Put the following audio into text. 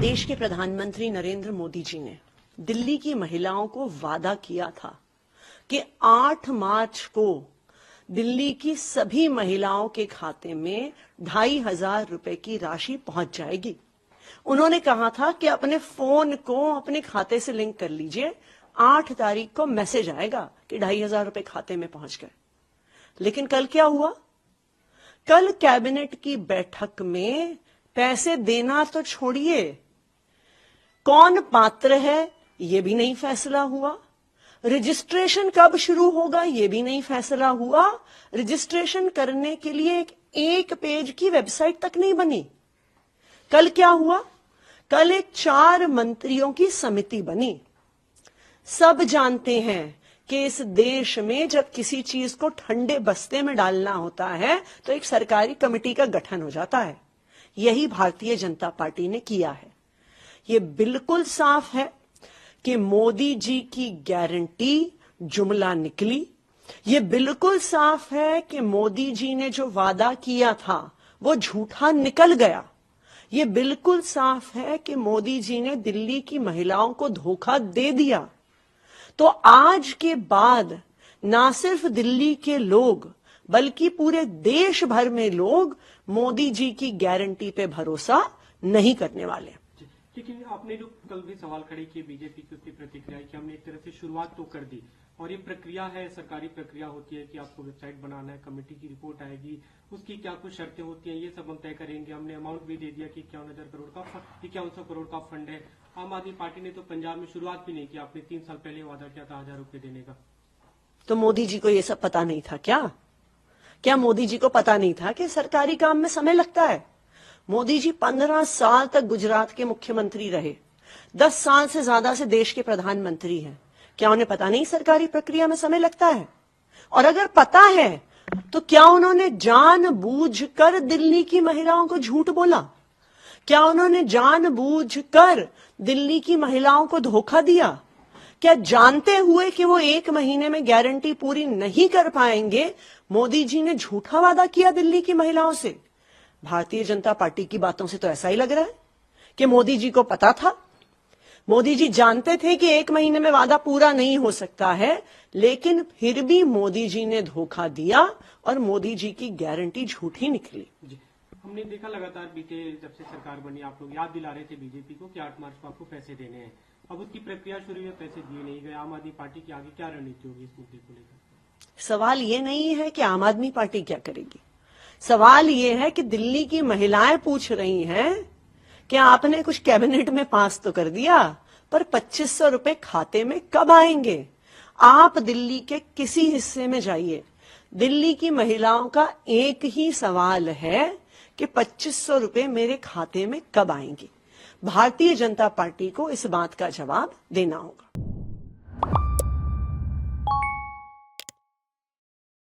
देश के प्रधानमंत्री नरेंद्र मोदी जी ने दिल्ली की महिलाओं को वादा किया था कि 8 मार्च को दिल्ली की सभी महिलाओं के खाते में 2,500 रुपए की राशि पहुंच जाएगी। उन्होंने कहा था कि अपने फोन को अपने खाते से लिंक कर लीजिए, 8 तारीख को मैसेज आएगा कि 2,500 रुपए खाते में पहुंच गए। लेकिन कल क्या हुआ? कल कैबिनेट की बैठक में पैसे देना तो छोड़िए, कौन पात्र है ये भी नहीं फैसला हुआ। रजिस्ट्रेशन कब शुरू होगा ये भी नहीं फैसला हुआ। रजिस्ट्रेशन करने के लिए एक पेज की वेबसाइट तक नहीं बनी। कल क्या हुआ? कल एक 4 मंत्रियों की समिति बनी। सब जानते हैं कि इस देश में जब किसी चीज को ठंडे बस्ते में डालना होता है तो एक सरकारी कमेटी का गठन हो जाता है। यही भारतीय जनता पार्टी ने किया है। ये बिल्कुल साफ है कि मोदी जी की गारंटी जुमला निकली। ये बिल्कुल साफ है कि मोदी जी ने जो वादा किया था वो झूठा निकल गया। ये बिल्कुल साफ है कि मोदी जी ने दिल्ली की महिलाओं को धोखा दे दिया। तो आज के बाद ना सिर्फ दिल्ली के लोग बल्कि पूरे देश भर में लोग मोदी जी की गारंटी पे भरोसा नहीं करने वाले। लेकिन आपने जो कल भी सवाल खड़े किए बीजेपी की उसकी प्रतिक्रिया कि हमने एक तरह से शुरुआत तो कर दी और ये प्रक्रिया है, सरकारी प्रक्रिया होती है कि आपको वेबसाइट बनाना है, कमेटी की रिपोर्ट आएगी, उसकी क्या कुछ शर्तें होती हैं, ये सब हम तय करेंगे। हमने अमाउंट भी दे दिया कि 51,000 करोड़ का 5100 करोड़ का फंड है। आम आदमी पार्टी ने तो पंजाब में शुरुआत भी नहीं की। आपने 3 साल पहले वादा किया था 1,000 रुपए देने का। तो मोदी जी को ये सब पता नहीं था क्या मोदी जी को पता नहीं था कि सरकारी काम में समय लगता है? मोदी जी 15 साल तक गुजरात के मुख्यमंत्री रहे, 10 साल से ज्यादा से देश के प्रधानमंत्री हैं। क्या उन्हें पता नहीं सरकारी प्रक्रिया में समय लगता है? और अगर पता है तो क्या उन्होंने जानबूझकर दिल्ली की महिलाओं को झूठ बोला? क्या उन्होंने जानबूझकर दिल्ली की महिलाओं को धोखा दिया? क्या जानते हुए कि वो 1 महीने में गारंटी पूरी नहीं कर पाएंगे मोदी जी ने झूठा वादा किया दिल्ली की महिलाओं से? भारतीय जनता पार्टी की बातों से तो ऐसा ही लग रहा है कि मोदी जी को पता था। मोदी जी जानते थे कि 1 महीने में वादा पूरा नहीं हो सकता है, लेकिन फिर भी मोदी जी ने धोखा दिया और मोदी जी की गारंटी झूठी निकली। जी, हमने देखा लगातार बीते जब से सरकार बनी आप लोग याद दिला रहे थे बीजेपी को कि 8 मार्च को आपको पैसे देने हैं। अब उसकी प्रक्रिया शुरू हुई, पैसे दिए नहीं गए। आम आदमी पार्टी की आगे क्या रणनीति होगी इस मुद्दे को लेकर? सवाल ये नहीं है कि आम आदमी पार्टी क्या करेगी। सवाल ये है कि दिल्ली की महिलाएं पूछ रही हैं कि आपने कुछ कैबिनेट में पास तो कर दिया, पर 2,500 रुपए खाते में कब आएंगे? आप दिल्ली के किसी हिस्से में जाइए, दिल्ली की महिलाओं का एक ही सवाल है कि 2,500 रुपए मेरे खाते में कब आएंगे। भारतीय जनता पार्टी को इस बात का जवाब देना होगा।